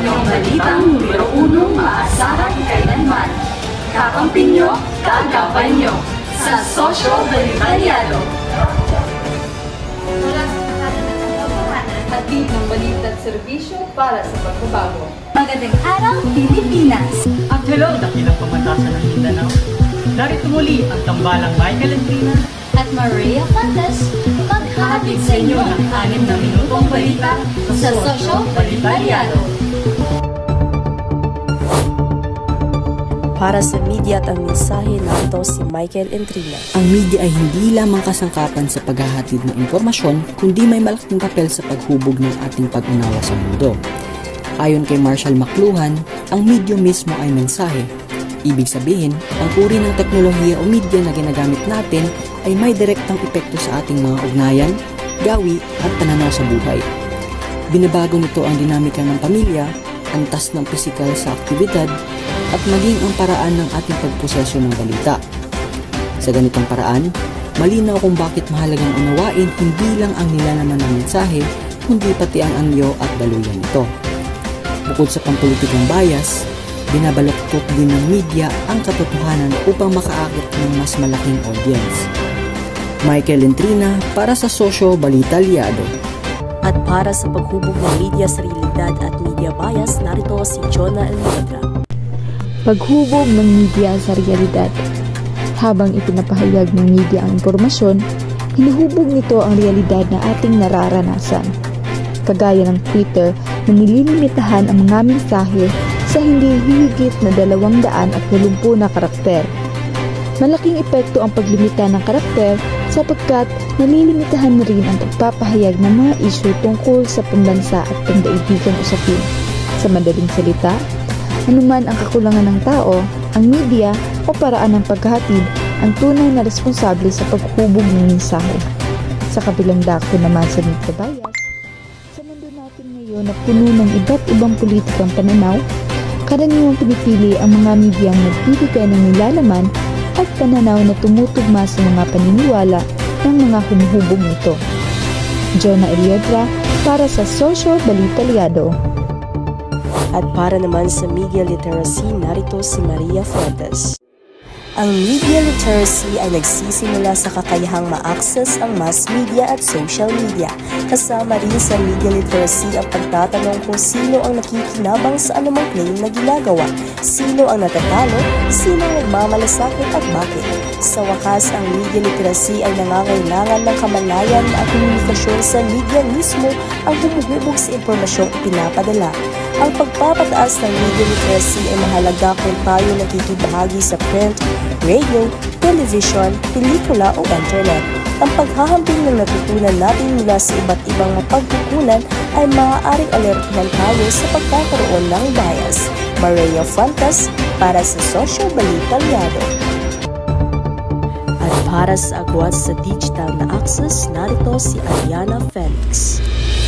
yung balitang numero 1 maasahan kailanman. Kakampin nyo, kagapan nyo sa Social Balitaliado. Mula sa pakala ng katotohanan, hatid ng balita at serbisyo para sa pagbabago. Magandang araw, Pilipinas! At hello, dakilang pamatasan ng Mindanao. Narito muli ang tambalang Michael Entrina at Maria Fantas, maghahatid sa inyo ng 6 na minutong balita sa Social Balitaliado. Para sa media at ang mensahe, narito si Michael Entrina. Ang media ay hindi lamang kasangkapan sa paghahatid ng impormasyon, kundi may malaking papel sa paghubog ng ating pag-unawa sa mundo. Ayon kay Marshall McLuhan, ang media mismo ay mensahe. Ibig sabihin, ang uri ng teknolohiya o media na ginagamit natin ay may direktang epekto sa ating mga ugnayan, gawi at pananaw sa buhay. Binabago nito ang dinamika ng pamilya, antas ng pisikal sa aktibidad, at maging ang paraan ng ating pagproseso ng balita. Sa ganitong paraan, malinaw kung bakit mahalagang unawain hindi lang ang nilalaman ng mensahe, kundi pati ang anyo at daluyan nito. Bukod sa pampulitikang bias, binabaluktot din ng media ang katotohanan upang makaakit ng mas malaking audience. Michael Entrina para sa Social Balitaliado. At para sa paghubog ng media sa realidad at media bias, narito si Jonah Eliodra. Paghubog ng media sa realidad. Habang ipinapahayag ng media ang impormasyon, hinuhubog nito ang realidad na ating nararanasan. Kagaya ng Twitter na nililimitahan ang mga mensahe sa hindi hihigit na 280 na karakter. Malaking epekto ang paglimita ng karakter sapagkat nalilimitahan na rin ang pagpapahayag ng mga isyu tungkol sa pambansa at pandaigdigang usapin. Sa madaling salita, anuman ang kakulangan ng tao, ang media o paraan ng paghahatid ang tunay na responsable sa paghubog ng mensahe. Sa kabilang dako naman sa media bias, sa mundo natin ngayon na puno ng iba't ibang politikang pananaw, karaniwang pinipili ang mga medyang nagbibigay ng nilalaman at pananaw na tumutugma sa mga paniniwala ng mga humuhubog nito. Jonah Eliodra para sa Social Balitaliado. At para naman sa media literacy, narito si Maria Fuentes. Ang media literacy ay nagsisimula sa kakayahang ma-access ang mass media at social media. Kasama rin sa media literacy ang pagtatanong kung sino ang nakikinabang sa anumang claim na ginagawa, sino ang natatalo, sino ang nagmamalasakit at bakit. Sa wakas, ang media literacy ay nangangailangan ng kamalayan at komunikasyon sa media mismo ang humuhubog sa impormasyong ipinapadala. Ang pagpapataas ng media literacy ay mahalaga kung tayo nakikibahagi sa print, radio, television, pelikula o internet. Ang paghahambing ng natutunan natin mula sa iba't ibang mapagkukunan ay maaaring alertuhan tayo sa pagkakaroon ng bias. Maria Fantas para sa Social Balitaliado. At para sa agwat sa digital na access, narito si Ariana Felix.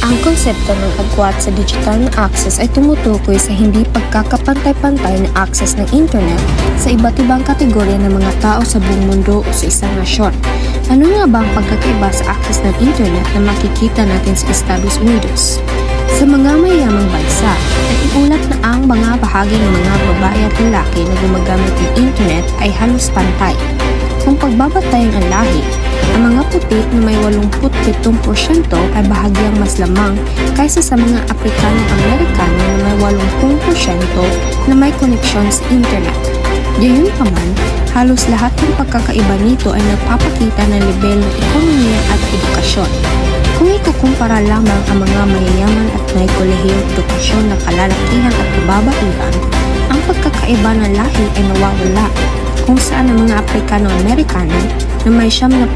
Ang konsepto ng agwat sa digital na access ay tumutukoy sa hindi pagkakapantay-pantay na access ng internet sa iba't ibang kategorya ng mga tao sa buong mundo o sa isang nasyon. Ano nga ba ang pagkakaiba sa access ng internet na makikita natin sa Estados Unidos? Sa mga mayamang bansa, naiulat na ang mga bahagi ng mga babae at lalaki na gumagamit ng internet ay halos pantay. Kung pagbabatayan ang lahi, ang mga puti na may 87% ay bahagyang mas lamang kaysa sa mga Afrikano-Amerikano na may 80% na may koneksyon sa internet. Gayunpaman, halos lahat ng pagkakaiba nito ay nagpapakita ng level ng ekonomiya at edukasyon. Kung ikukumpara lamang ang mga mayayaman at may kolehiyong edukasyon ng kalalakihan at kababaihan, ang pagkakaiba ng lahi ay nawawala, kung saan ang mga Afrikano-Amerikano na may 78%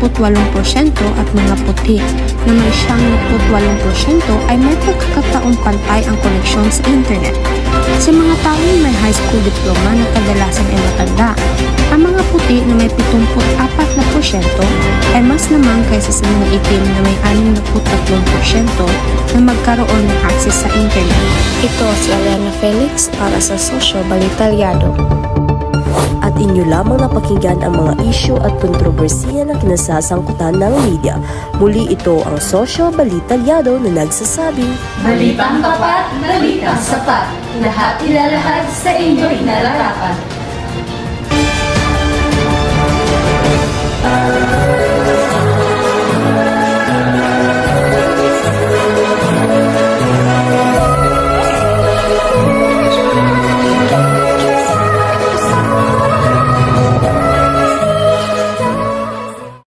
at mga puti na may 78% ay may pagkakataong pantay ang koneksyon sa internet. Sa mga taong may high school diploma na kadalasan ay matanda, ang mga puti na may 74% ay mas lamang kaysa sa mga itim na may 63% na magkaroon ng access sa internet. Ito si Ariana Felix para sa Social Balitaliado. At inyo lamang napakinggan ang mga isyu at kontrobersiya na kinasasangkutan ng media. Muli ito ang Social Balitalyado na nagsasabing, Balitang tapat, balitang sapat. Lahat ilalahad sa inyo'y nararapat.